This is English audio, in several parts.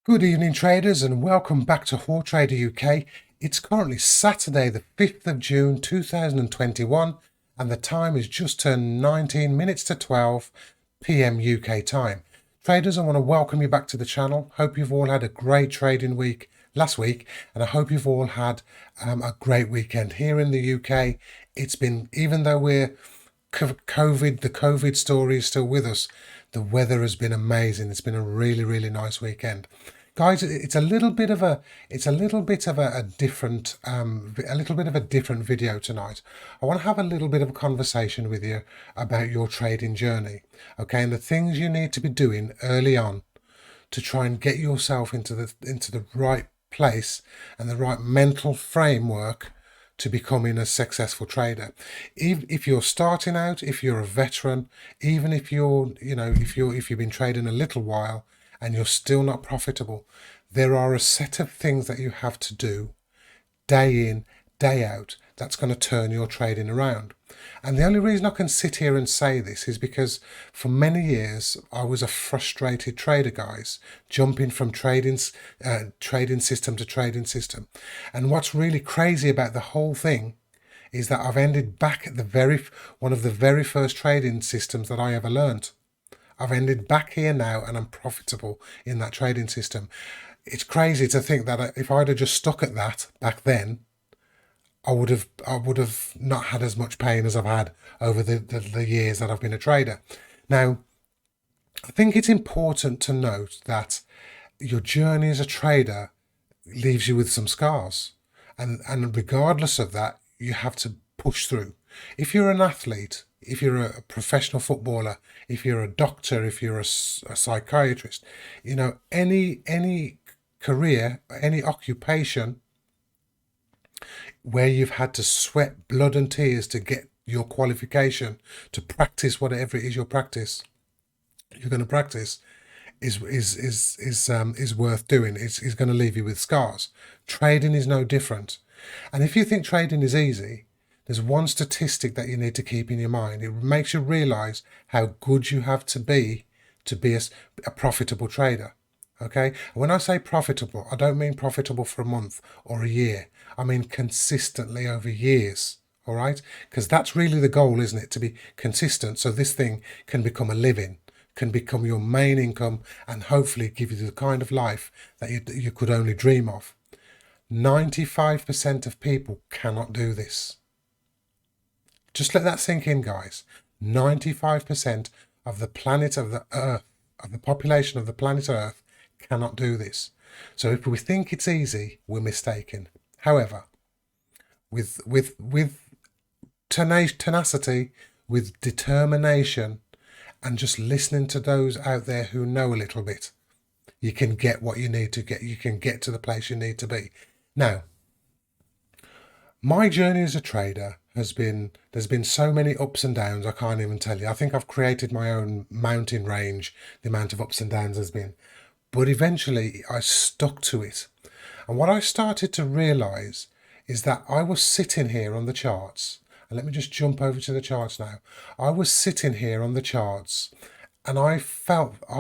Good evening traders and welcome back to Hautrader UK. It's currently Saturday the 5th of June 2021 and the time is just turned 19 minutes to 12 PM UK time. Traders, I want to welcome you back to the channel. Hope you've all had a great trading week last week and I hope you've all had a great weekend. Here in the UK, it's been, even though we're the COVID story is still with us, the weather has been amazing. It's been a really nice weekend. Guys, it's a little bit of a different video tonight. I want to have a little bit of a conversation with you about your trading journey, okay, and the things you need to be doing early on to try and get yourself into the right place and the right mental framework to becoming a successful trader. If you're starting out, if you're a veteran, even if if you've been trading a little while and you're still not profitable, there are a set of things that you have to do day in, day out, that's going to turn your trading around. And the only reason I can sit here and say this is because for many years I was a frustrated trader, guys, jumping from trading system to trading system. And what's really crazy about the whole thing is that I've ended back at one of the very first trading systems that I ever learned. I've ended back here now and I'm profitable in that trading system. It's crazy to think that if I'd have just stuck at that back then, I would have not had as much pain as I've had over the years that I've been a trader. Now, I think it's important to note that your journey as a trader leaves you with some scars. And regardless of that, you have to push through. If you're an athlete, if you're a professional footballer, if you're a doctor, if you're a psychiatrist, any career, any occupation where you've had to sweat blood and tears to get your qualification to practice whatever it is you're going to practice is worth doing. It's going to leave you with scars. Trading is no different. And if you think trading is easy, there's one statistic that you need to keep in your mind. It makes you realize how good you have to be a profitable trader. Okay, and when I say profitable, I don't mean profitable for a month or a year. I mean consistently over years. All right, because that's really the goal, isn't it? To be consistent, so this thing can become a living, can become your main income, and hopefully give you the kind of life that you could only dream of. 95% of people cannot do this. Just let that sink in, guys. 95% of the planet of the Earth, of the population of the planet Earth, cannot do this. So if we think it's easy, we're mistaken. However, with tenacity, with determination, and just listening to those out there who know a little bit, you can get what you need to get. You can get to the place you need to be. Now, my journey as a trader there's been so many ups and downs, I can't even tell you. I think I've created my own mountain range, the amount of ups and downs has been. But eventually I stuck to it. And what I started to realize is that I was sitting here on the charts, and let me just jump over to the charts now. I was sitting here on the charts and I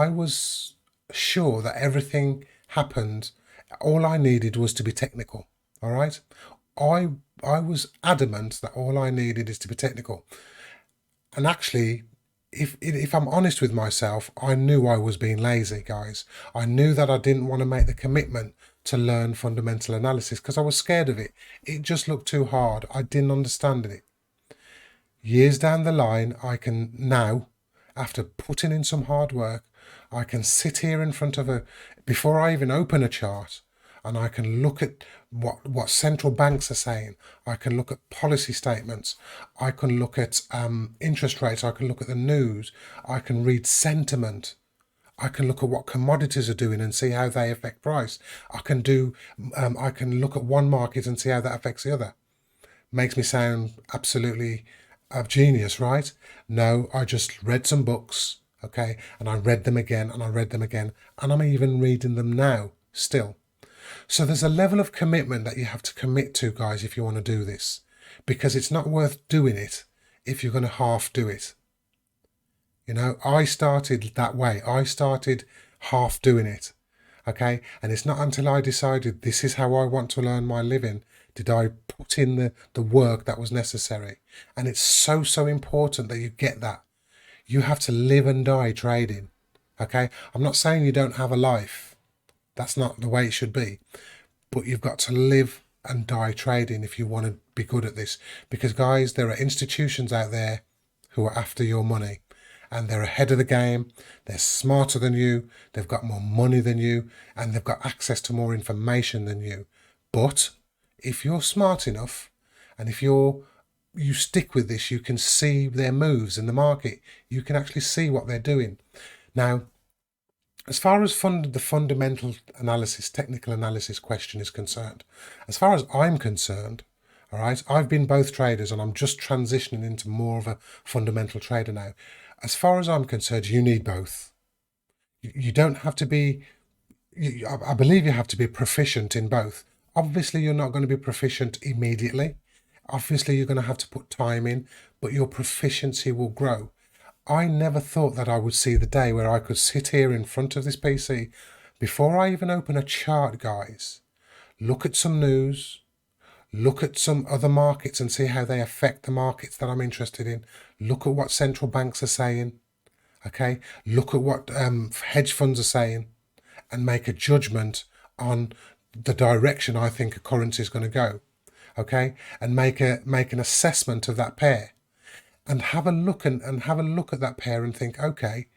was sure that everything happened. All I needed was to be technical. All right. I was adamant that all I needed is to be technical. And actually, if I'm honest with myself, I knew I was being lazy, guys. I knew that I didn't want to make the commitment to learn fundamental analysis because I was scared of it. It just looked too hard. I didn't understand it. Years down the line, I can now, after putting in some hard work, I can sit here in front of before I even open a chart, and I can look at what central banks are saying. I can look at policy statements. I can look at interest rates. I can look at the news. I can read sentiment. I can look at what commodities are doing and see how they affect price. I can look at one market and see how that affects the other. Makes me sound absolutely a genius, right? No, I just read some books, okay, and I read them again and I read them again, and I'm even reading them now still. So there's a level of commitment that you have to commit to, guys, if you want to do this, because it's not worth doing it if you're going to half do it. I started that way. I started half doing it. Okay, and it's not until I decided this is how I want to earn my living did I put in the work that was necessary. And it's so important that you get that. You have to live and die trading. Okay, I'm not saying you don't have a life. That's not the way it should be. But you've got to live and die trading if you want to be good at this. Because guys, there are institutions out there who are after your money, and they're ahead of the game. They're smarter than you. They've got more money than you, and they've got access to more information than you. But if you're smart enough, and if you stick with this, you can see their moves in the market. You can actually see what they're doing. Now, as far as the fundamental analysis, technical analysis question is concerned, as far as I'm concerned, all right, I've been both traders and I'm just transitioning into more of a fundamental trader now. As far as I'm concerned, you need both. You don't have to be, I believe you have to be proficient in both. Obviously, you're not going to be proficient immediately. Obviously, you're going to have to put time in, but your proficiency will grow. I never thought that I would see the day where I could sit here in front of this PC before I even open a chart, guys, look at some news, look at some other markets and see how they affect the markets that I'm interested in. Look at what central banks are saying. Okay, look at what hedge funds are saying and make a judgment on the direction I think a currency is going to go. Okay, and make an assessment of that pair. And have a look at that pair and think, okay,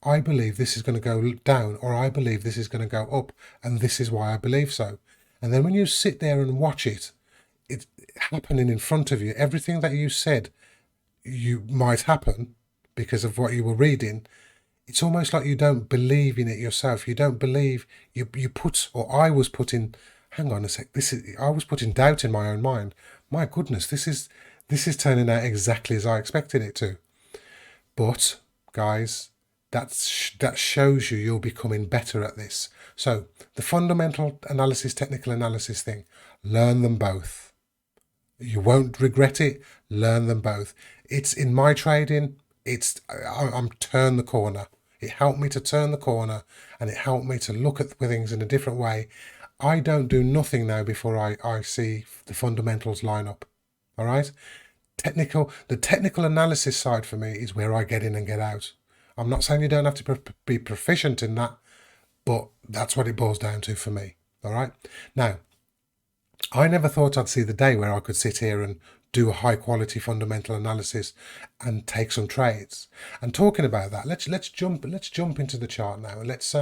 I believe this is going to go down, or I believe this is going to go up, and this is why I believe so. And then when you sit there and watch it happening in front of you, everything that you said you might happen because of what you were reading, it's almost like you don't believe in it yourself. You don't believe you put, or I was putting, hang on a sec, I was putting doubt in my own mind. My goodness, this is turning out exactly as I expected it to. But guys, that shows you're becoming better at this. So the fundamental analysis, technical analysis thing, learn them both. You won't regret it. Learn them both. It's in my trading. I'm turned the corner. It helped me to turn the corner, and it helped me to look at things in a different way. I don't do nothing now before I see the fundamentals line up. All right. The technical analysis side for me is where I get in and get out. I'm not saying you don't have to be proficient in that, but that's what it boils down to for me. All right. Now, I never thought I'd see the day where I could sit here and do a high quality fundamental analysis and take some trades. And talking about that, let's jump into the chart now. Let's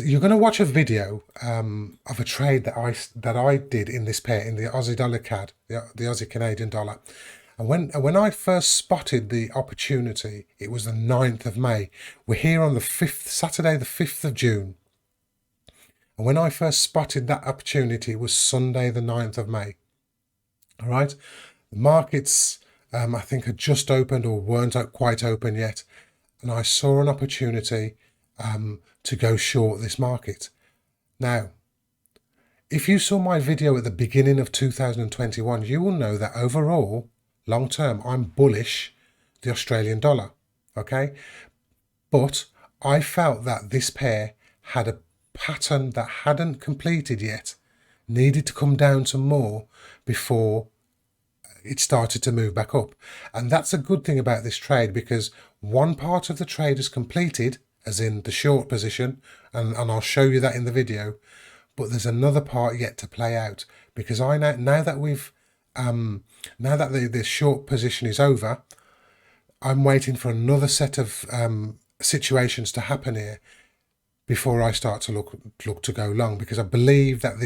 you're going to watch a video of a trade that I did in this pair, in the Aussie dollar CAD, the Aussie Canadian dollar. And when I first spotted the opportunity, it was the 9th of May. We're here on the Saturday, the 5th of June. And when I first spotted that opportunity, it was Sunday, the 9th of May. All right. The markets, I think, had just opened or weren't quite open yet. And I saw an opportunity to go short this market. Now, if you saw my video at the beginning of 2021, you will know that overall, long term, I'm bullish the Australian dollar. Okay. But I felt that this pair had a pattern that hadn't completed yet, needed to come down some more before it started to move back up. And that's a good thing about this trade, because one part of the trade is completed, as in the short position, and I'll show you that in the video, but there's another part yet to play out, because I know now that the short position is over, I'm waiting for another set of situations to happen here before I start to look to go long, because I believe that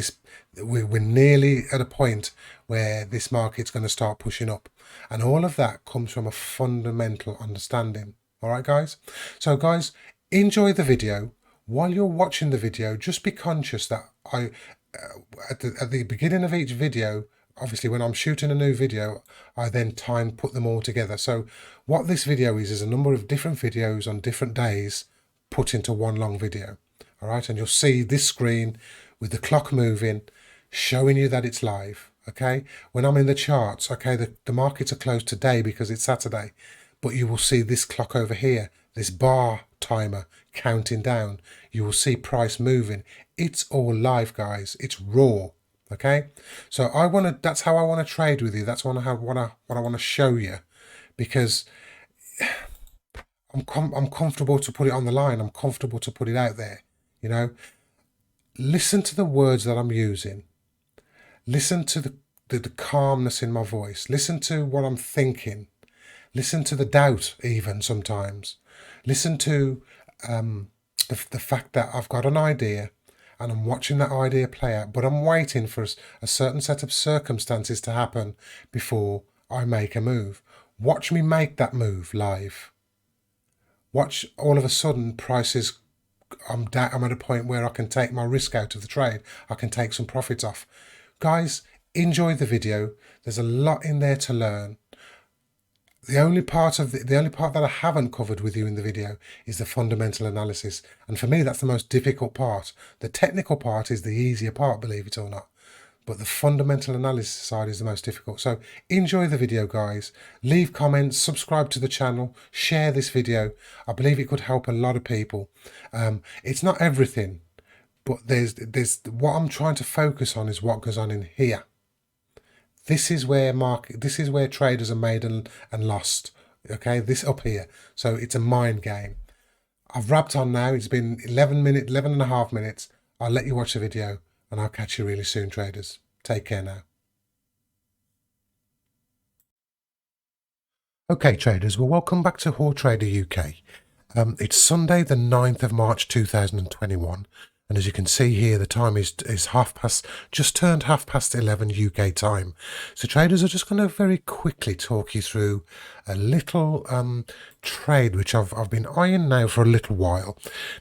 we're nearly at a point where this market's going to start pushing up, and all of that comes from a fundamental understanding. All right, guys. So, guys, enjoy the video. While you're watching the video, just be conscious that at the beginning of each video, obviously when I'm shooting a new video, I then put them all together. So what this video is a number of different videos on different days put into one long video. All right, and you'll see this screen with the clock moving, showing you that it's live. Okay, when I'm in the charts, okay, the markets are closed today because it's Saturday, but you will see this clock over here, this bar timer counting down. You will see price moving. It's all live, guys. It's raw. Okay, so that's how I want to trade with you. That's what I want to show you, because I'm comfortable to put it on the line. I'm comfortable to put it out there. You know, listen to the words that I'm using. Listen to the calmness in my voice. Listen to what I'm thinking. Listen to the doubt, even sometimes. Listen to the fact that I've got an idea and I'm watching that idea play out, but I'm waiting for a certain set of circumstances to happen before I make a move. Watch me make that move live. Watch all of a sudden prices, I'm at a point where I can take my risk out of the trade. I can take some profits off. Guys, enjoy the video. There's a lot in there to learn. The only part that I haven't covered with you in the video is the fundamental analysis. And for me, that's the most difficult part. The technical part is the easier part, believe it or not. But the fundamental analysis side is the most difficult. So enjoy the video, guys. Leave comments, subscribe to the channel, share this video. I believe it could help a lot of people. It's not everything, but there's what I'm trying to focus on is what goes on in here. This is where traders are made and lost. Okay, this up here. So it's a mind game. I've wrapped on now. It's been 11 and a half minutes. I'll let you watch the video and I'll catch you really soon, traders. Take care now. Okay, traders. Well, welcome back to Hautrader UK. It's Sunday, the 9th of March 2021. And as you can see here, the time is just turned 11:30 UK time. So traders are just going to very quickly talk you through a little trade which I've been eyeing now for a little while.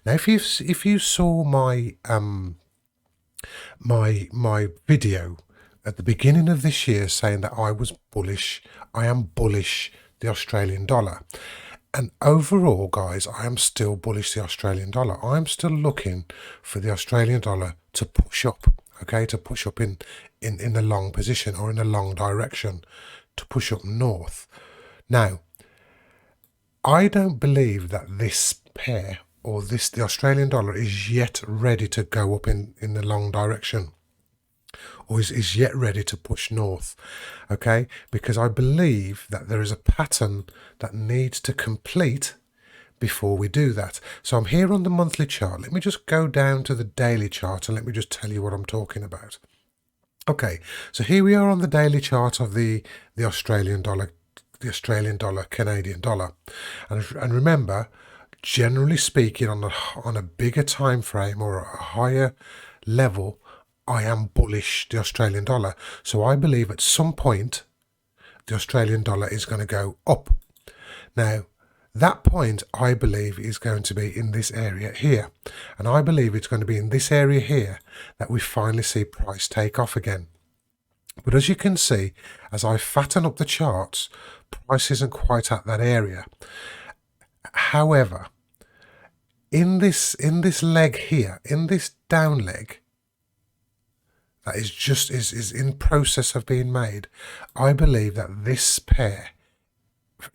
Now, if you saw my my video at the beginning of this year saying that I am bullish the Australian dollar. And overall, guys, I am still bullish the Australian dollar. I'm still looking for the Australian dollar to push up, okay, to push up in the long position or in a long direction, to push up north. Now, I don't believe that this pair or the Australian dollar is yet ready to go up in the long direction, or is yet ready to push north, okay? Because I believe that there is a pattern that needs to complete before we do that. So I'm here on the monthly chart. Let me just go down to the daily chart and let me just tell you what I'm talking about. Okay, so here we are on the daily chart of the Australian dollar, Canadian dollar. And remember, generally speaking, on a bigger time frame or a higher level, I am bullish the Australian dollar. So I believe at some point the Australian dollar is going to go up. Now, that point I believe is going to be in this area here. And I believe it's going to be in this area here that we finally see price take off again. But as you can see, as I fatten up the charts, price isn't quite at that area. However, in this leg here, in this down leg, that is in process of being made, I believe that this pair,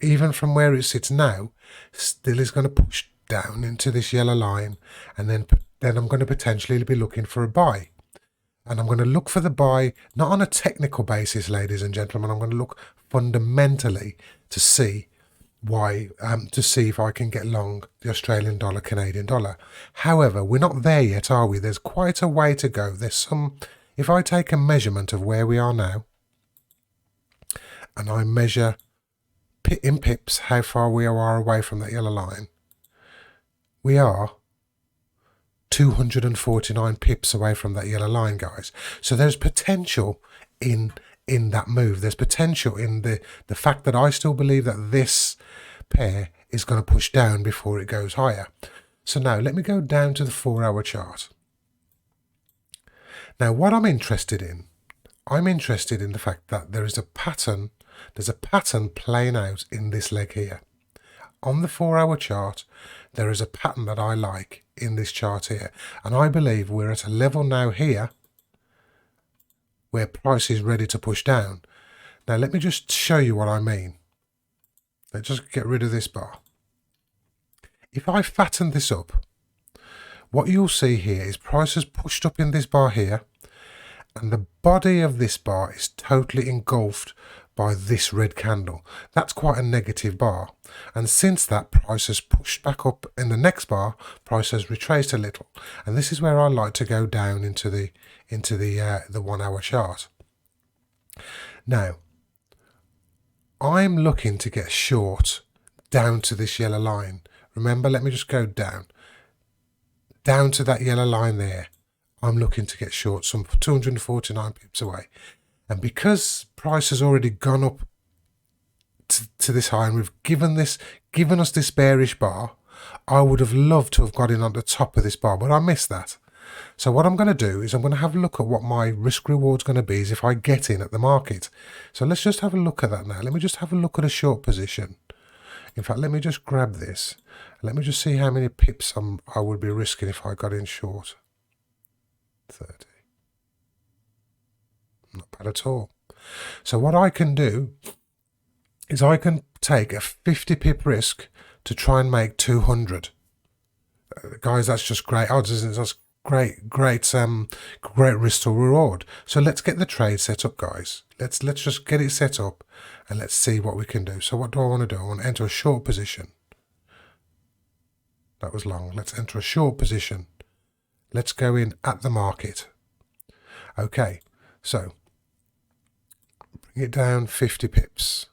even from where it sits now, still is going to push down into this yellow line, and then I'm going to potentially be looking for a buy. And I'm going to look for the buy, not on a technical basis, ladies and gentlemen. I'm going to look fundamentally to see if I can get long the Australian dollar, Canadian dollar. However, we're not there yet, are we? There's quite a way to go. If I take a measurement of where we are now, and I measure in pips how far we are away from that yellow line, we are 249 pips away from that yellow line, guys. So there's potential in that move. There's potential in the fact that I still believe that this pair is going to push down before it goes higher. So now let me go down to the 4-hour chart. Now what I'm interested in the fact that there's a pattern playing out in this leg here. On the 4-hour chart, there is a pattern that I like in this chart here. And I believe we're at a level now here where price is ready to push down. Now let me just show you what I mean. Let's just get rid of this bar. If I fatten this up, what you'll see here is prices pushed up in this bar here, and the body of this bar is totally engulfed by this red candle. That's quite a negative bar. And since that, price has pushed back up in the next bar, price has retraced a little. And this is where I like to go down into the 1 hour chart. Now, I'm looking to get short down to this yellow line. Remember, let me just go down to that yellow line there. I'm looking to get short, some 249 pips away. And because price has already gone up to this high, and we've given us this bearish bar, I would have loved to have got in on the top of this bar, but I missed that. So what I'm going to do is I'm going to have a look at what my risk reward's going to be if I get in at the market. So let's just have a look at that now. Let me just have a look at a short position. In fact, let me just grab this. Let me just see how many pips I would be risking if I got in short. 30. Not bad at all. So what I can do is I can take a 50 pip risk to try and make 200. Guys, that's just great odds, isn't it? That's great risk to reward. So let's get the trade set up, guys. Let's just get it set up and let's see what we can do. So what do I want to do? I want to enter a short position. That was long. Let's enter a short position. Let's go in at the market. Okay, so bring it down 50 pips.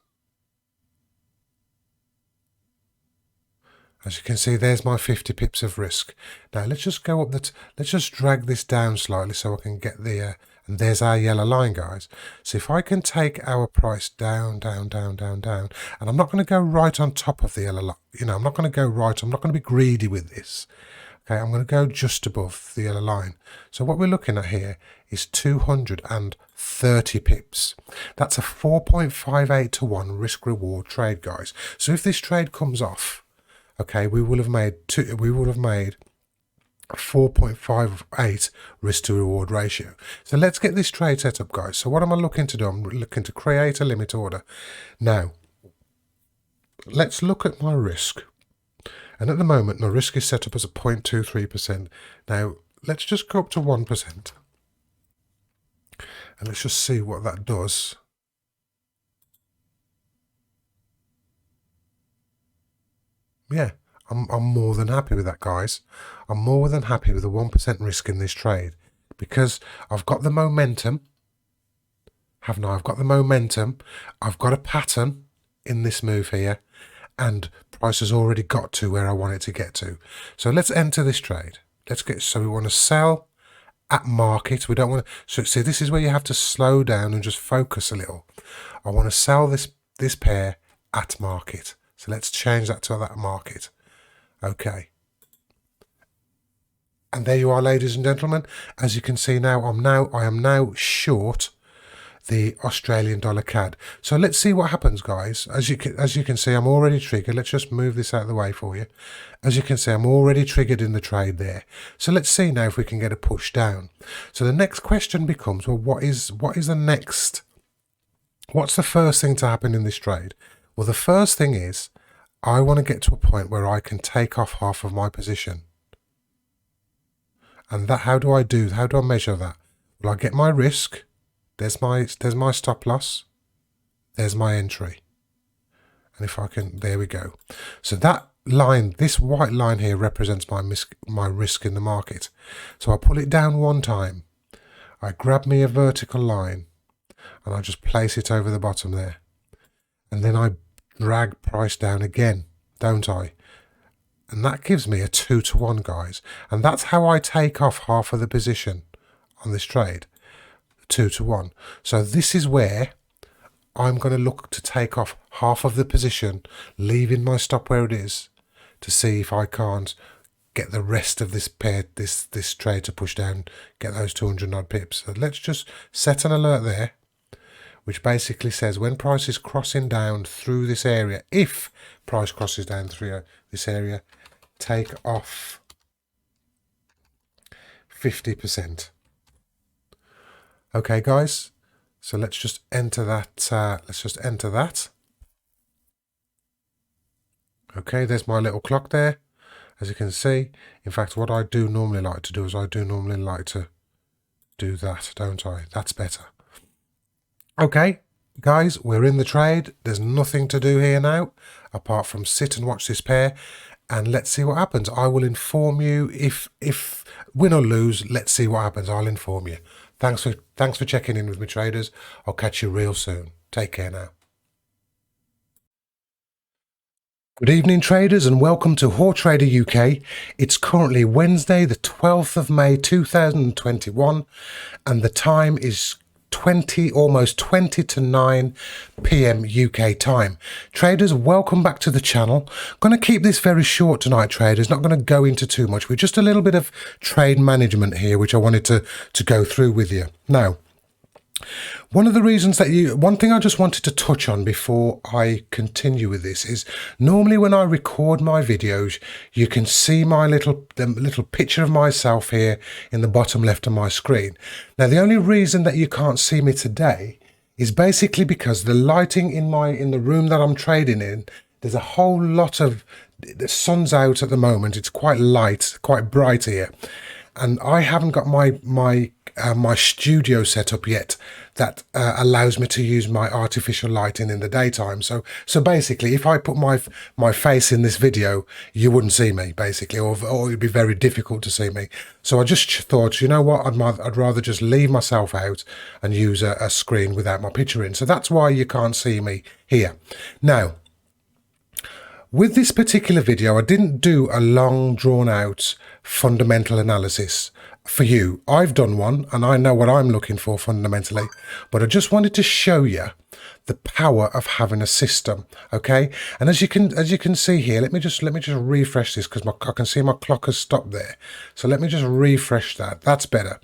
As you can see, there's my 50 pips of risk. Now let's just go up let's just drag this down slightly so I can get the and there's our yellow line, guys. So if I can take our price down, and I'm not going to go right on top of the yellow line. I'm not going to go right. I'm not going to be greedy with this. Okay, I'm going to go just above the yellow line. So what we're looking at here is 230 pips. That's a 4.58 to 1 risk reward trade, guys. So if this trade comes off, okay, we will have made 4.58 risk to reward ratio. So let's get this trade set up, guys. So what am I looking to do? I'm looking to create a limit order. Now, let's look at my risk. And at the moment, my risk is set up as a 0.23%. Now, let's just go up to 1%. And let's just see what that does. Yeah, I'm more than happy with that, guys. I'm more than happy with the 1% risk in this trade because I've got the momentum. Haven't I? I've got the momentum. I've got a pattern in this move here. And price has already got to where I want it to get to. So let's enter this trade. So we want to sell at market. We don't want to, so see, this is where you have to slow down and just focus a little. I want to sell this pair at market. So let's change that to that market. Okay. And there you are, ladies and gentlemen. As you can see now, I am now short the Australian dollar CAD. So let's see what happens, guys. As you can see, I'm already triggered. Let's just move this out of the way for you. As you can see, I'm already triggered in the trade there. So let's see now if we can get a push down. So the next question becomes, well, what is the next? What's the first thing to happen in this trade? Well, the first thing is I want to get to a point where I can take off half of my position. And that, how do I measure that? Well, I get my risk. There's my stop loss. There's my entry. And if I can, there we go. So that line, this white line here represents my risk in the market. So I pull it down one time. I grab me a vertical line and I just place it over the bottom there. And then I drag price down again, don't I? And that gives me a 2 to 1, guys. And that's how I take off half of the position on this trade. 2 to 1. So this is where I'm going to look to take off half of the position, leaving my stop where it is, to see if I can't get the rest of this pair, this trade to push down, get those 200 odd pips. So let's just set an alert there, which basically says when price is crossing down through this area, if price crosses down through this area, take off 50%. Okay, guys, so let's just enter that. Okay, there's my little clock there. as you can see. In fact, what I do normally like to do is I do normally like to do that, don't I? That's better. Okay, guys, we're in the trade. There's nothing to do here now apart from sit and watch this pair, and let's see what happens. I will inform you if win or lose. Let's see what happens. I'll inform you. Thanks for checking in with me, traders. I'll catch you real soon. Take care now. Good evening, traders, and welcome to Hautrader UK. It's currently Wednesday, the 12th of May 2021, and the time is almost 20 to 9 p.m. UK time. Traders, welcome back to the channel. I'm going to keep this very short tonight, traders. Not going to go into too much. We're just a little bit of trade management here, which I wanted to go through with you. Now, one thing I just wanted to touch on before I continue with this is normally when I record my videos, you can see my little picture of myself here in the bottom left of my screen. Now, the only reason that you can't see me today is basically because the lighting in the room that I'm trading in, there's a whole lot of, the sun's out at the moment. It's quite light, quite bright here. And I haven't got my studio set up yet that allows me to use my artificial lighting in the daytime. So basically, if I put my face in this video, you wouldn't see me, basically, or it'd be very difficult to see me. So I just thought, you know what, I'd rather just leave myself out and use a screen without my picture in. So that's why you can't see me here. Now, with this particular video, I didn't do a long, drawn-out fundamental analysis for you. I've done one, and I know what I'm looking for fundamentally, but I just wanted to show you the power of having a system, okay? And as you can see here, let me just refresh this because I can see my clock has stopped there. So let me just refresh that. That's better.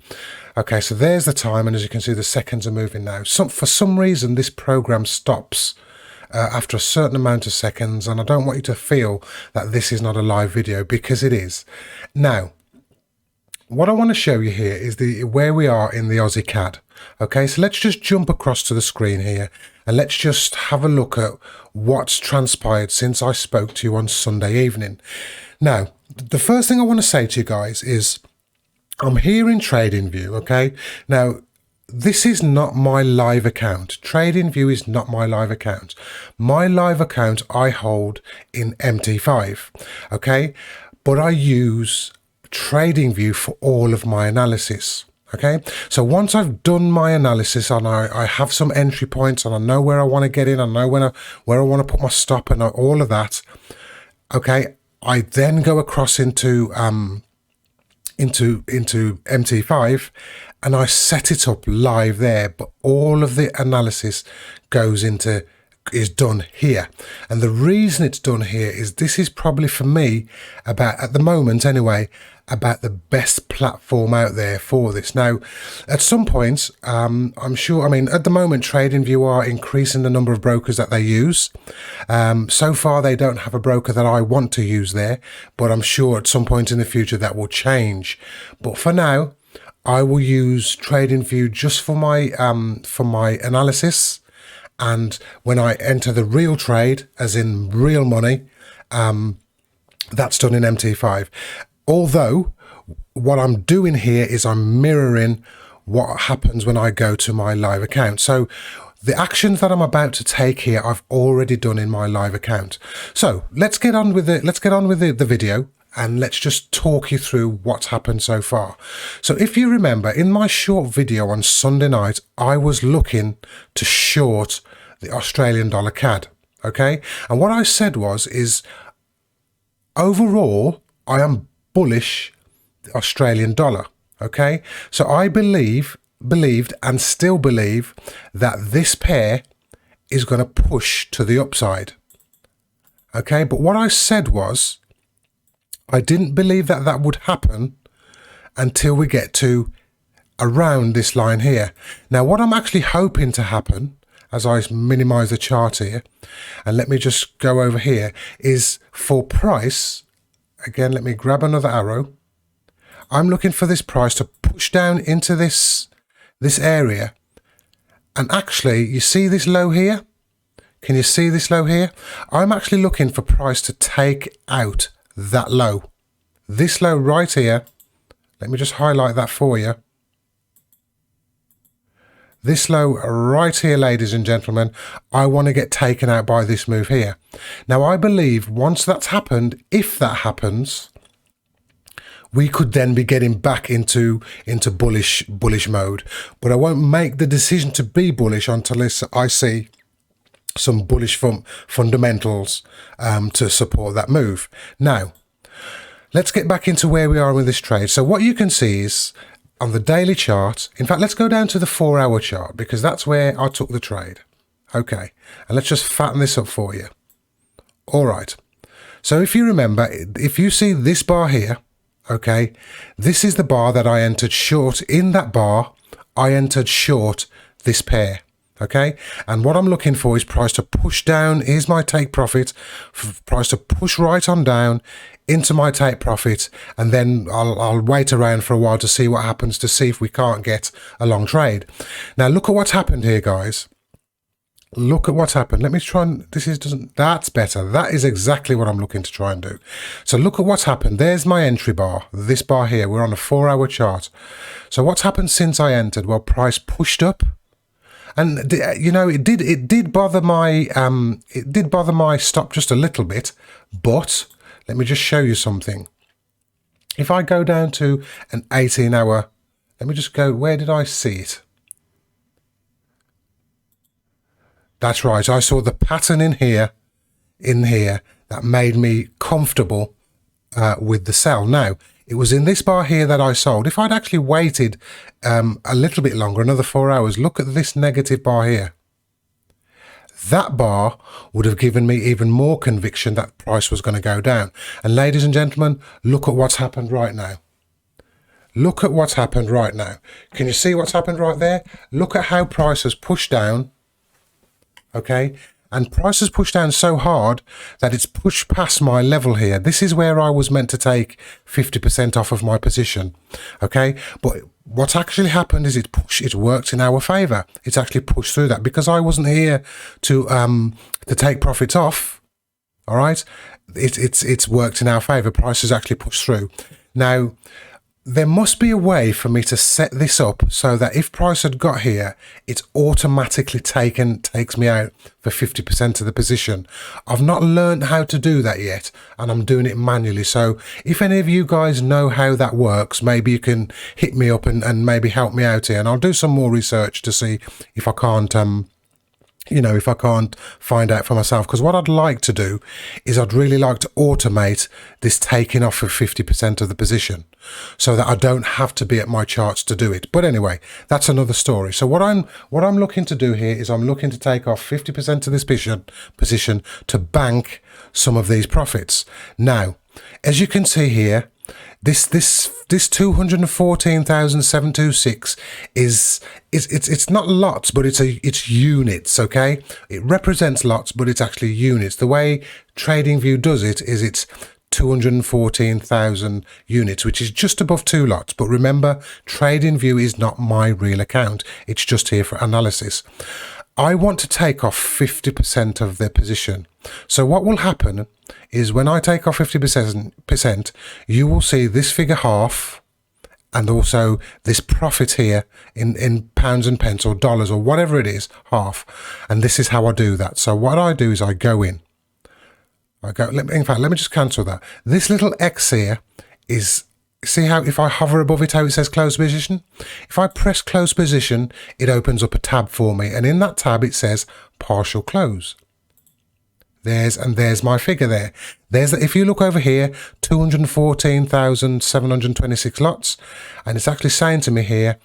Okay, so there's the time, and as you can see, the seconds are moving now. For some reason, this program stops after a certain amount of seconds, and I don't want you to feel that this is not a live video, because it is. Now, what I want to show you here is where we are in the AUDCAD. Okay, so let's just jump across to the screen here, and let's just have a look at what's transpired since I spoke to you on Sunday evening. Now, the first thing I want to say to you guys is I'm here in TradingView, okay? Now, this is not my live account. TradingView is not my live account. My live account I hold in MT5, okay? But I use TradingView for all of my analysis, okay? So once I've done my analysis and I have some entry points and I know where I want to get in, I know where I want to put my stop and all of that, okay? I then go across into MT5 and I set it up live there, but all of the analysis is done here. And the reason it's done here is this is probably for me at the moment anyway, about the best platform out there for this. Now, at some points, I'm sure, at the moment, TradingView are increasing the number of brokers that they use. So far, they don't have a broker that I want to use there, but I'm sure at some point in the future that will change. But for now, I will use TradingView just for my analysis, and when I enter the real trade, as in real money, that's done in MT5. Although what I'm doing here is I'm mirroring what happens when I go to my live account. So the actions that I'm about to take here, I've already done in my live account. So let's get on with the video. And let's just talk you through what's happened so far. So if you remember, in my short video on Sunday night, I was looking to short the Australian dollar CAD, okay? And what I said is overall, I am bullish the Australian dollar, okay? So I believed and still believe that this pair is going to push to the upside, okay? But what I said was, I didn't believe that would happen until we get to around this line here. Now, what I'm actually hoping to happen, as I minimize the chart here, and let me just go over here, is for price, again, let me grab another arrow. I'm looking for this price to push down into this area. And actually, you see this low here? Can you see this low here? I'm actually looking for price to take out that low, this low right here, let me just highlight that for you. This low right here, ladies and gentlemen, I want to get taken out by this move here. Now, I believe once that's happened, if that happens, we could then be getting back into bullish mode. But I won't make the decision to be bullish until I see some bullish fundamentals to support that move. Now, let's get back into where we are with this trade. So what you can see is on the daily chart, in fact, let's go down to the 4-hour chart because that's where I took the trade. Okay, and let's just fatten this up for you. All right, so if you remember, if you see this bar here, okay, this is the bar that I entered short. In that bar, I entered short this pair. Okay, and what I'm looking for is price to push down. Here's my take profit, price to push right on down into my take profit, and then I'll wait around for a while to see what happens, to see if we can't get a long trade. Now look at what's happened here, guys. Look at what's happened. Let me try and that's better. That is exactly what I'm looking to try and do. So look at what's happened. There's my entry bar, this bar here. We're on a 4-hour chart. So what's happened since I entered? Well, price pushed up. And you know, it did bother my stop just a little bit, but let me just show you something. If I go down to an 18-hour, let me just go, where did I see it? That's right, I saw the pattern in here that made me comfortable with the sell. Now, it was in this bar here that I sold. If I'd actually waited a little bit longer, another 4 hours, look at this negative bar here. That bar would have given me even more conviction that price was going to go down. And ladies and gentlemen, look at what's happened right now. Look at what's happened right now. Can you see what's happened right there? Look at how price has pushed down. Okay, and price has pushed down so hard that it's pushed past my level here. This is where I was meant to take 50% off of my position. Okay, but what's actually happened is it worked in our favor. It's actually pushed through that because I wasn't here to take profits off. All right, it's worked in our favor. Price has actually pushed through. Now, there must be a way for me to set this up so that if price had got here, it's automatically takes me out for 50% of the position. I've not learned how to do that yet, and I'm doing it manually. So if any of you guys know how that works, maybe you can hit me up and maybe help me out here, and I'll do some more research to see if I can't if I can't find out for myself. Because what I'd like to do is I'd really like to automate this taking off of 50% of the position so that I don't have to be at my charts to do it. But anyway, that's another story. So what I'm looking to do here is I'm looking to take off 50% of this position to bank some of these profits. Now, as you can see here, this 214,726 is it's not lots, but it's units. Okay, it represents lots, but it's actually units. The way TradingView does it is it's 214,000 units, which is just above 2 lots. But remember, TradingView is not my real account. It's just here for analysis. I want to take off 50% of their position. So what will happen is when I take off 50%, you will see this figure half and also this profit here in pounds and pence or dollars or whatever it is, half. And this is how I do that. So what I do is I go in. In fact, let me just cancel that. This little X here is, see how if I hover above it, how it says close position? If I press close position, it opens up a tab for me. And in that tab, it says partial close. There's my figure there. If you look over here, 214,726 lots. And it's actually saying to me here,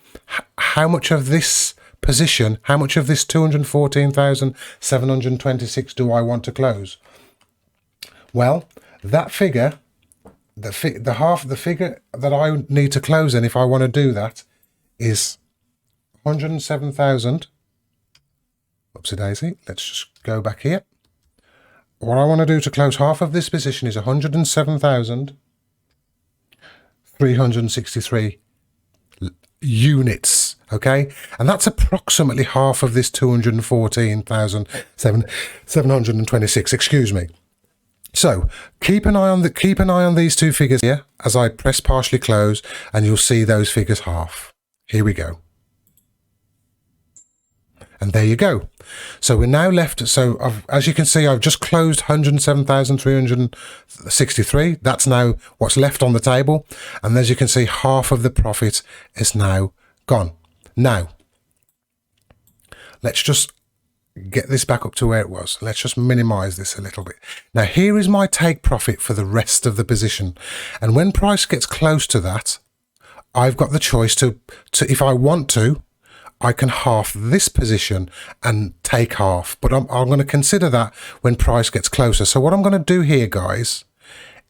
how much of this position, how much of this 214,726 do I want to close? Well, that figure, the figure that I need to close in if I want to do that is 107,000. Oopsie daisy. Let's just go back here. What I want to do to close half of this position is 107,363 units. Okay, and that's approximately half of this 214,726. Excuse me. So keep an eye on these two figures here as I press partially close, and you'll see those figures half. Here we go. And there you go. So we're now left. So as you can see, I've just closed 107,363. That's now what's left on the table. And as you can see, half of the profit is now gone. Now, let's just get this back up to where it was. Let's just minimize this a little bit. Now, here is my take profit for the rest of the position. And when price gets close to that, I've got the choice to if I want to, I can half this position and take half, but I'm going to consider that when price gets closer. So what I'm going to do here, guys,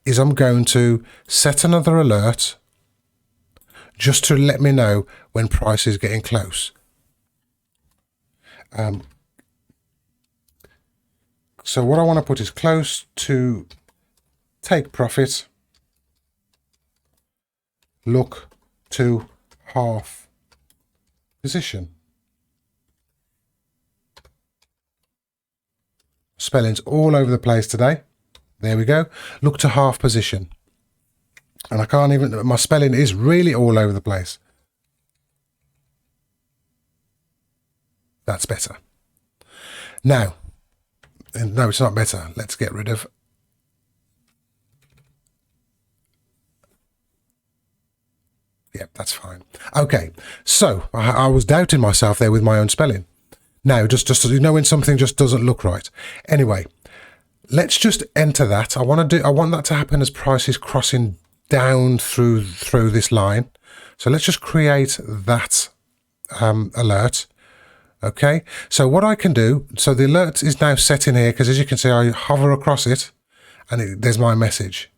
is I'm going to set another alert just to let me know when price is getting close. So what I want to put is close to take profit, look to half position. Spelling's all over the place today. There we go. Look to half position. And I can't even, my spelling is really all over the place. That's better. Now, no, it's not better. Let's get rid of. Yep, that's fine. Okay, so I was doubting myself there with my own spelling. Now, just you know when something just doesn't look right. Anyway, let's just enter that. I want that to happen as price is crossing down through this line. So let's just create that alert. Okay, so what I can do, so the alert is now set in here because as you can see, I hover across it and there's my message.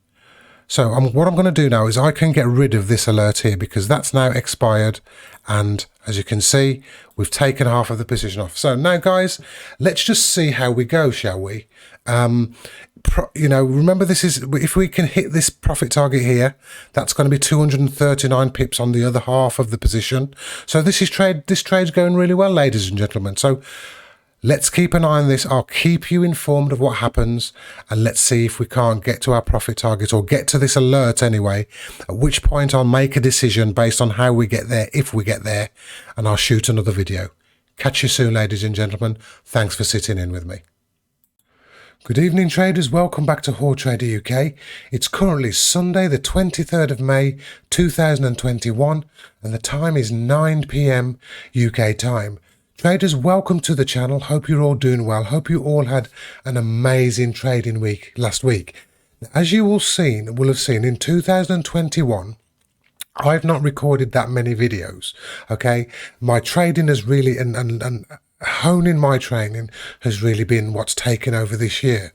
So what I'm going to do now is I can get rid of this alert here because that's now expired. And as you can see, we've taken half of the position off. So now, guys, let's just see how we go, shall we? You know, remember this is, if we can hit this profit target here, that's going to be 239 pips on the other half of the position. So this trade's going really well, ladies and gentlemen. So let's keep an eye on this. I'll keep you informed of what happens, and let's see if we can't get to our profit target or get to this alert anyway, at which point I'll make a decision based on how we get there, if we get there, and I'll shoot another video. Catch you soon, ladies and gentlemen. Thanks for sitting in with me. Good evening, traders. Welcome back to Hautrader UK. It's currently Sunday, the 23rd of May, 2021, and the time is 9 PM UK time. Traders, welcome to the channel. Hope you're all doing well. Hope you all had an amazing trading week last week. As you will have seen in 2021, I've not recorded that many videos. Okay, my trading has really and honing my training has really been what's taken over this year.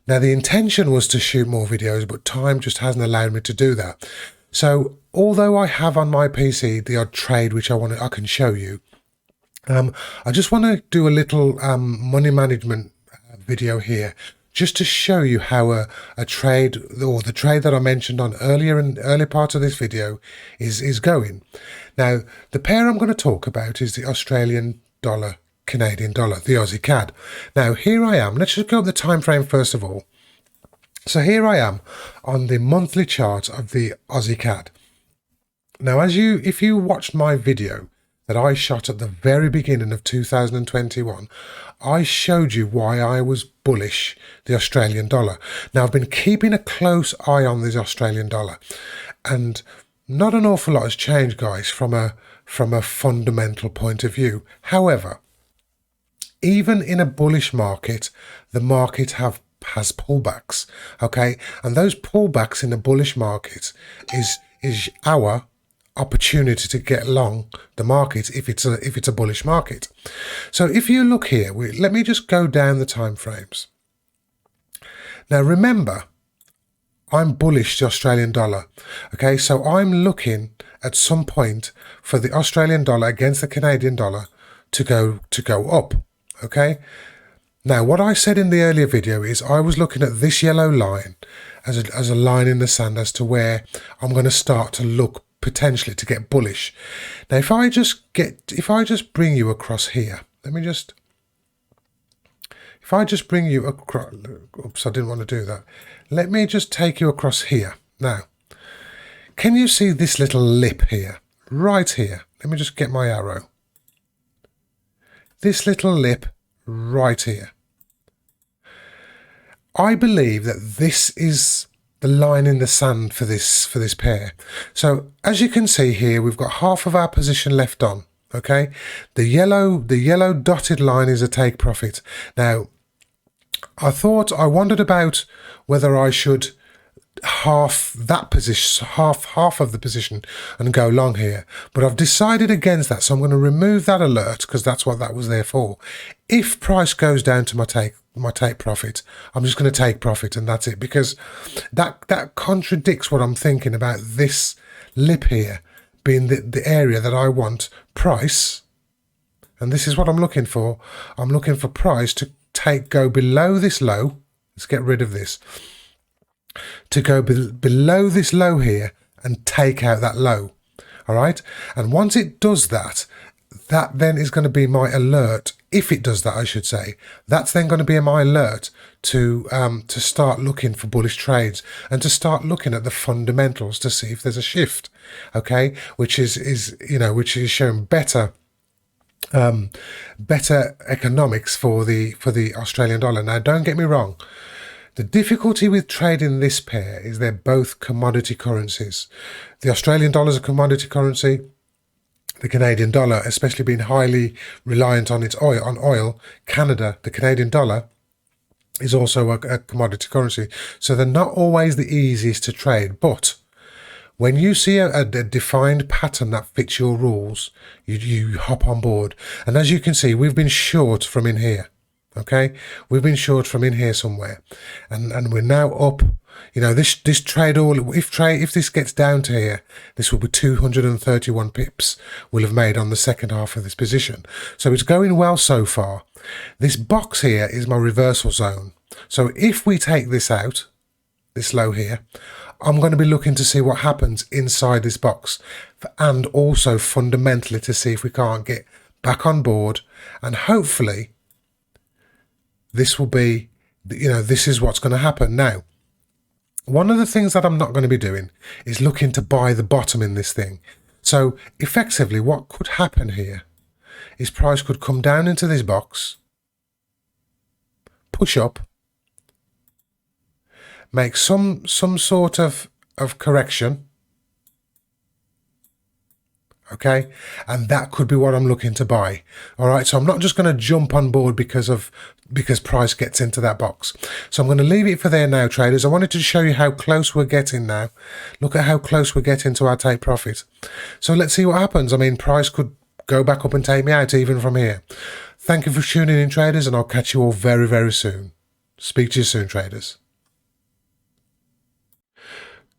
Now, the intention was to shoot more videos, but time just hasn't allowed me to do that. So although I have on my PC the odd trade which I can show you, I just want to do a little money management video here just to show you how a trade, or the trade that I mentioned on earlier part of this video is going. Now, the pair I'm going to talk about is the Australian dollar, Canadian dollar, the AUDCAD. Now, here I am. Let's just go up the time frame first of all. So here I am on the monthly chart of the AUDCAD. Now, if you watched my video that I shot at the very beginning of 2021, I showed you why I was bullish the Australian dollar. Now, I've been keeping a close eye on the Australian dollar, and not an awful lot has changed, guys, from a fundamental point of view. However, even in a bullish market, the market has pullbacks, okay? And those pullbacks in a bullish market is our opportunity to get long the market if it's a bullish market. So if you look here, let me just go down the time frames. Now remember, I'm bullish the Australian dollar. Okay, so I'm looking at some point for the Australian dollar against the Canadian dollar to go up. Okay. Now, what I said in the earlier video is I was looking at this yellow line as a line in the sand as to where I'm going to start to look potentially to get bullish. Now, if I just bring you across here, let me just If I just bring you across, oops, I didn't want to do that. Let me just take you across here. Now, can you see this little lip here? Right here. Let me just get my arrow. This little lip right here. I believe that this is the line in the sand for this pair. So as you can see here, we've got half of our position left on. Okay, the yellow dotted line is a take profit. Now, I wondered about whether I should half that position, half of the position, and go long here, but I've decided against that, so I'm going to remove that alert because that's what that was there for. If price goes down to my take profit, I'm just going to take profit, and that's it, because that contradicts what I'm thinking about this lip here being the area that I want price, and this is what I'm looking for. I'm looking for price to go below this low. Let's get rid of this. To go below this low here and take out that low. All right, and once it does that, that then is going to be my alert. If it does that, I should say, that's then going to be my alert to start looking for bullish trades and to start looking at the fundamentals to see if there's a shift. Okay, which is showing better economics for the Australian dollar. Now, don't get me wrong. The difficulty with trading this pair is they're both commodity currencies. The Australian dollar is a commodity currency. The Canadian dollar, especially being highly reliant on oil, Canada, the Canadian dollar, is also a commodity currency. So they're not always the easiest to trade. But when you see a defined pattern that fits your rules, you hop on board. And as you can see, we've been short from in here. Okay, we've been short from in here somewhere, and we're now up. You know, this trade, if this gets down to here, this will be 231 pips we'll have made on the second half of this position. So it's going well so far. This box here is my reversal zone. So if we take this out, this low here, I'm going to be looking to see what happens inside this box, and also fundamentally to see if we can't get back on board, and hopefully this will be, this is what's going to happen. Now, one of the things that I'm not going to be doing is looking to buy the bottom in this thing. So effectively what could happen here is price could come down into this box, push up, make some sort of correction. Okay, and that could be what I'm looking to buy. All right, so I'm not just going to jump on board because price gets into that box. So I'm going to leave it for there now, traders. I wanted to show you how close we're getting now. Look at how close we're getting to our take profit. So let's see what happens. I mean, price could go back up and take me out even from here. Thank you for tuning in, traders, and I'll catch you all very, very soon. Speak to you soon, traders.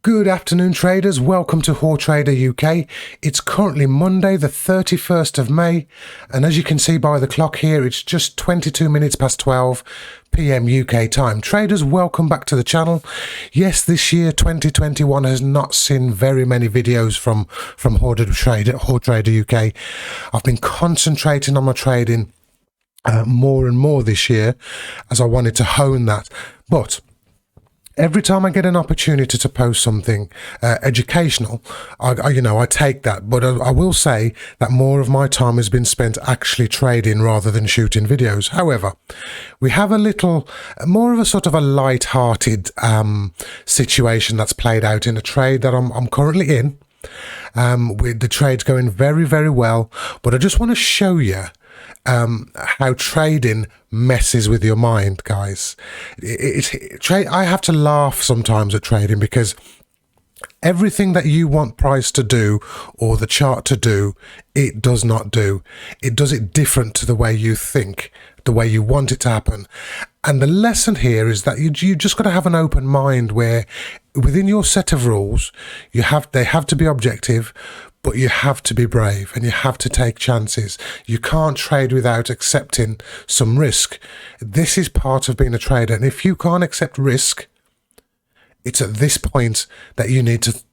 Good afternoon, traders. Welcome to Hautrader UK. It's currently Monday, the 31st of May, and as you can see by the clock here, it's just 22 minutes past 12 p.m. UK time. Traders, welcome back to the channel. Yes, this year, 2021, has not seen very many videos from Hautrader UK. I've been concentrating on my trading more and more this year, as I wanted to hone that. But every time I get an opportunity to post something educational, I take that. But I will say that more of my time has been spent actually trading rather than shooting videos. However, we have a little more of a sort of a light-hearted situation that's played out in a trade that I'm currently in. With the trade's going very, very well, but I just want to show you how trading messes with your mind, guys. I have to laugh sometimes at trading, because everything that you want price to do or the chart to do, it does not do. It does it different to the way you think, the way you want it to happen. And the lesson here is that you just got to have an open mind, where within your set of rules, they have to be objective, but you have to be brave and you have to take chances. You can't trade without accepting some risk. This is part of being a trader. And if you can't accept risk, it's at this point that you need to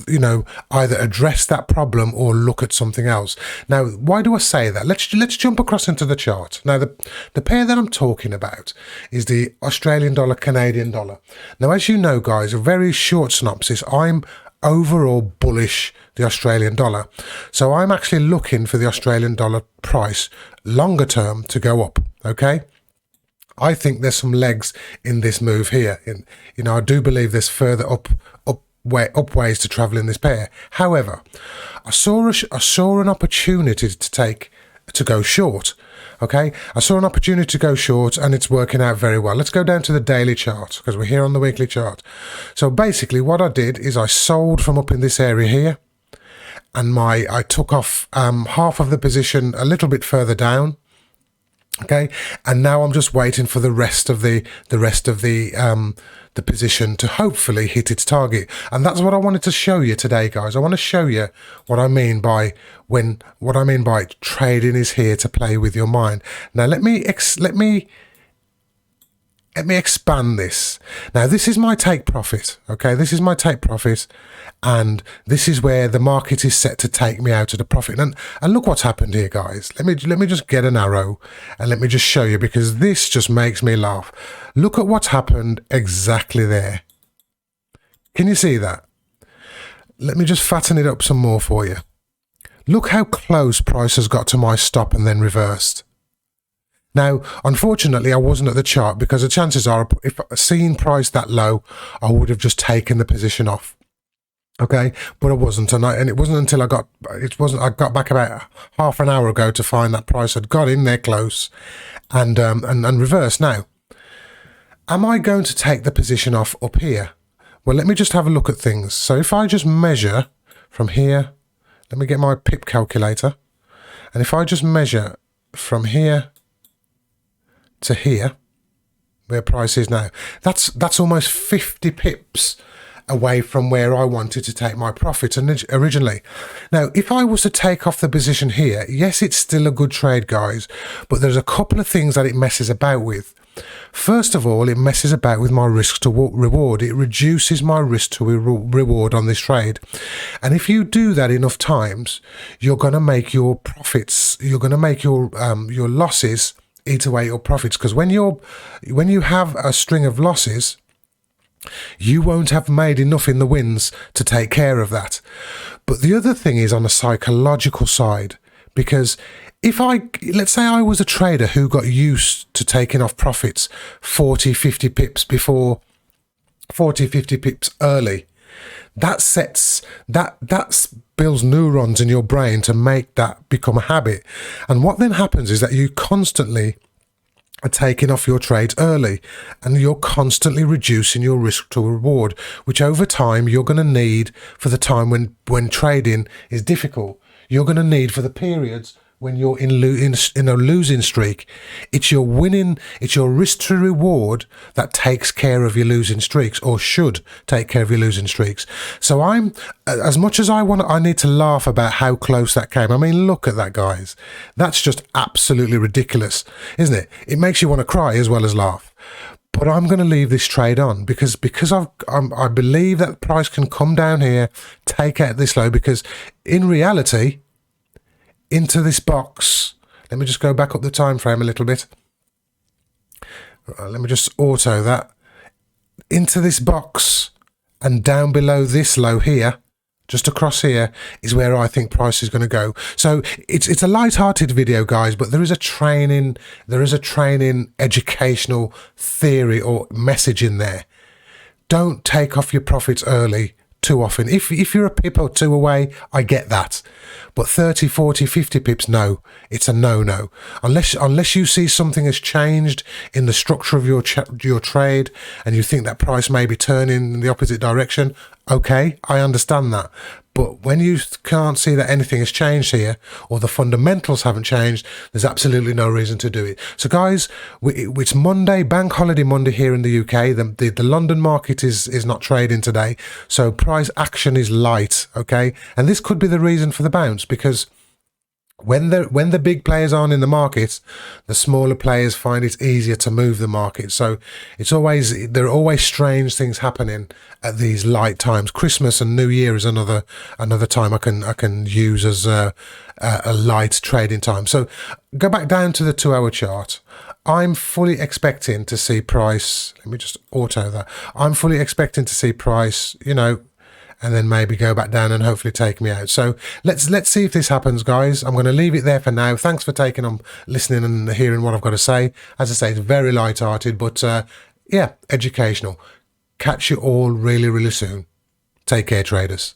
you know, either address that problem or look at something else. Now, why do I say that? Let's jump across into the chart. Now, the pair that I'm talking about is the Australian dollar, Canadian dollar. Now, as you know, guys, a very short synopsis, I'm overall bullish the Australian dollar. So I'm actually looking for the Australian dollar price longer term to go up, okay? I think there's some legs in this move here. You know, I do believe there's further up ways to travel in this pair. However, I saw an opportunity to go short. Okay, I saw an opportunity to go short, and it's working out very well. Let's go down to the daily chart because we're here on the weekly chart. So basically, what I did is I sold from up in this area here, and I took off half of the position a little bit further down. Okay, and now I'm just waiting for the rest of the position to hopefully hit its target. And that's what I wanted to show you today, guys. I want to show you what I mean by trading is here to play with your mind. Now let me expand this. Now, this is my take profit, okay? This is my take profit, and this is where the market is set to take me out of the profit. And look what's happened here, guys. Let me just get an arrow, and let me just show you, because this just makes me laugh. Look at what's happened exactly there. Can you see that? Let me just fatten it up some more for you. Look how close price has got to my stop and then reversed. Now, unfortunately, I wasn't at the chart, because the chances are, if I seen price that low, I would have just taken the position off. Okay, but I wasn't, and it wasn't until I got back about half an hour ago to find that price had got in there close, and reversed. Now, am I going to take the position off up here? Well, let me just have a look at things. So if I just measure from here, let me get my pip calculator, and if I just measure from here to here, where price is now, that's almost 50 pips away from where I wanted to take my profit originally. Now, if I was to take off the position here, yes, it's still a good trade, guys, but there's a couple of things that it messes about with. First of all, it messes about with my risk to reward. It reduces my risk to reward on this trade. And if you do that enough times, you're going to make your profits, you're going to make your losses eat away your profits, because when you have a string of losses, you won't have made enough in the wins to take care of that. But the other thing is on a psychological side, because let's say I was a trader who got used to taking off profits 40, 50 pips before, 40, 50 pips early, that builds neurons in your brain to make that become a habit. And what then happens is that you constantly are taking off your trades early, and you're constantly reducing your risk to reward, which over time you're going to need for the time when trading is difficult. You're going to need for the periods when you're in a losing streak. It's your risk to reward that takes care of your losing streaks, or should take care of your losing streaks. So as much as I need to laugh about how close that came. I mean, look at that, guys. That's just absolutely ridiculous, isn't it? It makes you want to cry as well as laugh. But I'm going to leave this trade on because I believe that the price can come down here, take out this low, because in reality, into this box, let me just go back up the time frame a little bit. Let me just auto that. Into this box and down below this low here, just across here, is where I think price is going to go. So it's a light-hearted video, guys, but there is a training educational theory or message in there. Don't take off your profits early too often. If you're a pip or two away, I get that. But 30, 40, 50 pips, no. It's a no-no. Unless you see something has changed in the structure of your trade, and you think that price may be turning in the opposite direction, okay, I understand that. But when you can't see that anything has changed here, or the fundamentals haven't changed, there's absolutely no reason to do it. So guys, it's Monday, Bank Holiday Monday here in the UK. The London market is not trading today, so price action is light, okay? And this could be the reason for the bounce, because When the big players aren't in the market, the smaller players find it easier to move the market. So there are always strange things happening at these light times. Christmas and New Year is another time I can use as a light trading time. So go back down to the 2 hour chart. I'm fully expecting to see price. Let me just auto that. I'm fully expecting to see price, and then maybe go back down and hopefully take me out. So let's see if this happens, guys. I'm going to leave it there for now. Thanks for listening and hearing what I've got to say. As I say, it's very light-hearted, but yeah, educational. Catch you all really, really soon. Take care, traders.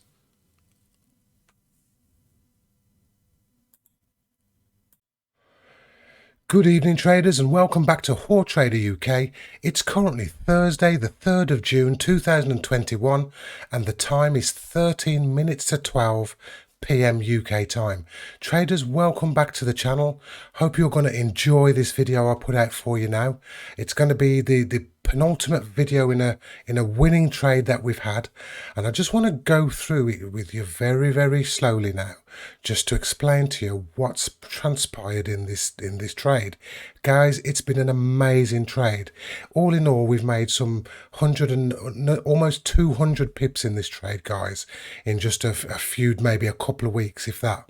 Good evening, traders, and welcome back to Hautrader UK. It's currently Thursday, the 3rd of June 2021, and the time is 13 minutes to 12 PM UK time. Traders, welcome back to the channel. Hope you're going to enjoy this video I put out for you now. It's going to be the penultimate video in a winning trade that we've had, and I just want to go through it with you very, very slowly now, just to explain to you what's transpired in this trade. Guys, it's been an amazing trade. All in all, we've made some almost 200 pips in this trade, guys, in just a few, maybe a couple of weeks, if that.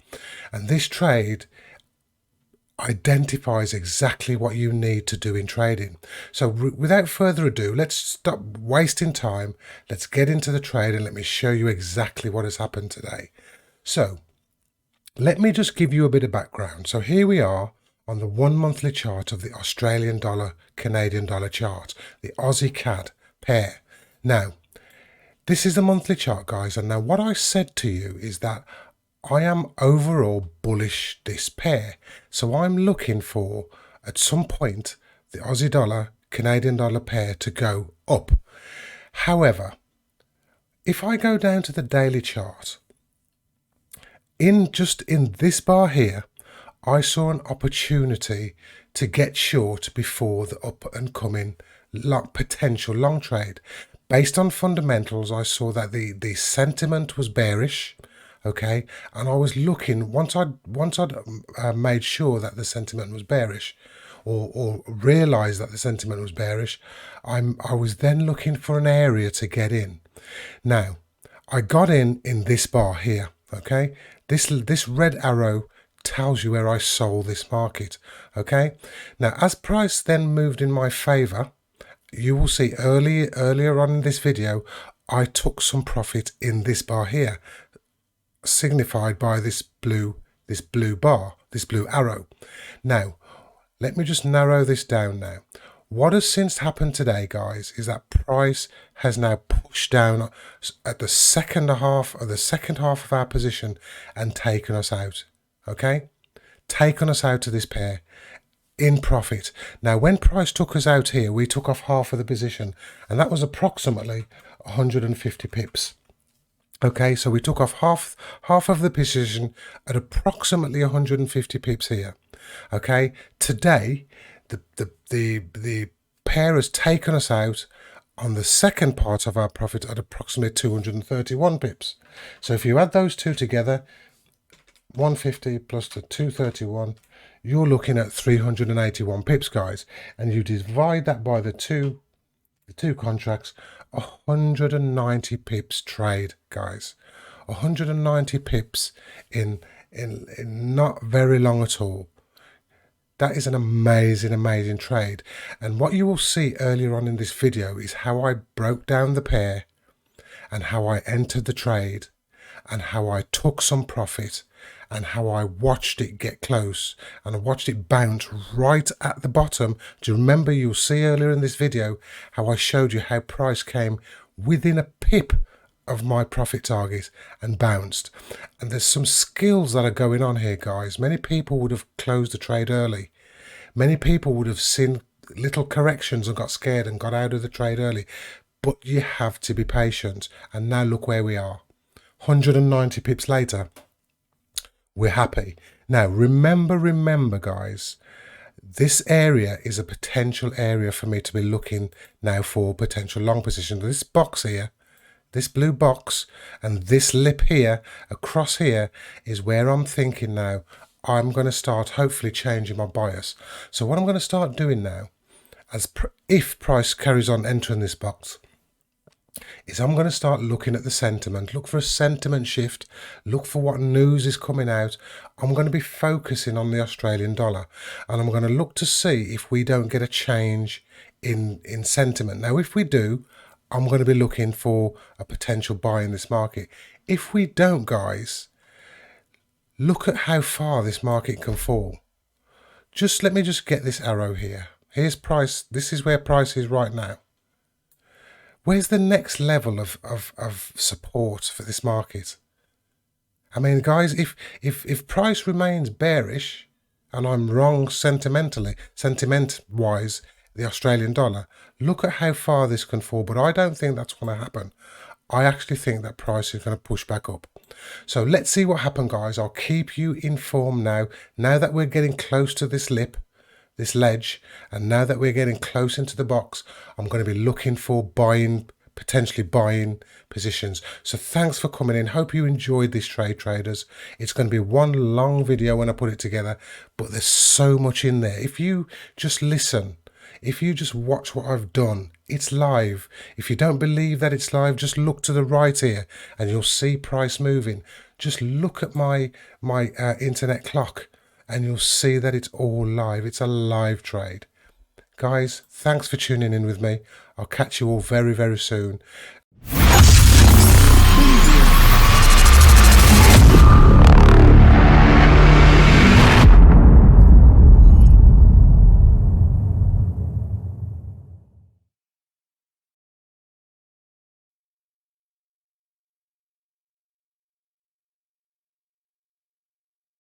And this trade identifies exactly what you need to do in trading. So without further ado, let's stop wasting time. Let's get into the trade and let me show you exactly what has happened today. So let me just give you a bit of background. So here we are on the 1 monthly chart of the Australian dollar, Canadian dollar chart, the Aussie CAD pair. Now, this is the monthly chart, guys. And now what I said to you is that I am overall bullish this pair. So I'm looking for, at some point, the Aussie dollar, Canadian dollar pair to go up. However, if I go down to the daily chart, in this bar here, I saw an opportunity to get short before the up and coming potential long trade. Based on fundamentals, I saw that the sentiment was bearish. Okay, and I was looking, once I'd made sure that the sentiment was bearish, or realized that the sentiment was bearish, I was then looking for an area to get in. Now, I got in this bar here. Okay, this red arrow tells you where I sold this market. Okay, now as price then moved in my favor, you will see earlier on in this video, I took some profit in this bar here, signified by this blue bar, this blue arrow. Now, let me just narrow this down now. What has since happened today, guys, is that price has now pushed down at the second half of our position and taken us out. Okay, taken us out to this pair in profit. Now, when price took us out here, we took off half of the position, and that was approximately 150 pips. Okay, so we took off half of the position at approximately 150 pips here. Okay, today the pair has taken us out on the second part of our profit at approximately 231 pips. So if you add those two together, 150 plus the 231, you're looking at 381 pips, guys. And you divide that by the two contracts, 190 pips trade, guys. 190 pips in not very long at all. That is an amazing trade. And what you will see earlier on in this video is how I broke down the pair and how I entered the trade and how I took some profit and how I watched it get close and I watched it bounce right at the bottom. Do you remember, you'll see earlier in this video how I showed you how price came within a pip of my profit target and bounced. And there's some skills that are going on here, guys. Many people would have closed the trade early. Many people would have seen little corrections and got scared and got out of the trade early. But you have to be patient. And now look where we are. 190 pips later, we're happy. Now, remember, guys, this area is a potential area for me to be looking now for potential long position. This box here, this blue box, and this lip here, across here, is where I'm thinking now I'm going to start hopefully changing my bias. So what I'm going to start doing now, if price carries on entering this box, is I'm going to start looking at the sentiment, look for a sentiment shift, look for what news is coming out. I'm going to be focusing on the Australian dollar, and I'm going to look to see if we don't get a change in sentiment. Now, if we do, I'm going to be looking for a potential buy in this market. If we don't, guys, look at how far this market can fall. Let me just get this arrow here. Here's price. This is where price is right now. Where's the next level of support for this market? I mean, guys, if price remains bearish, and I'm wrong sentiment-wise, the Australian dollar, look at how far this can fall. But I don't think that's going to happen. I actually think that price is going to push back up. So let's see what happens, guys. I'll keep you informed now. Now that we're getting close to this lip, this ledge, and now that we're getting close into the box, I'm going to be looking for potentially buying positions. So thanks for coming in. Hope you enjoyed this trade, traders. It's going to be one long video when I put it together, but there's so much in there. If you just listen, if you just watch what I've done, it's live. If you don't believe that it's live, just look to the right here and you'll see price moving. Just look at my internet clock and you'll see that it's all live. It's a live trade. Guys, thanks for tuning in with me. I'll catch you all very, very soon.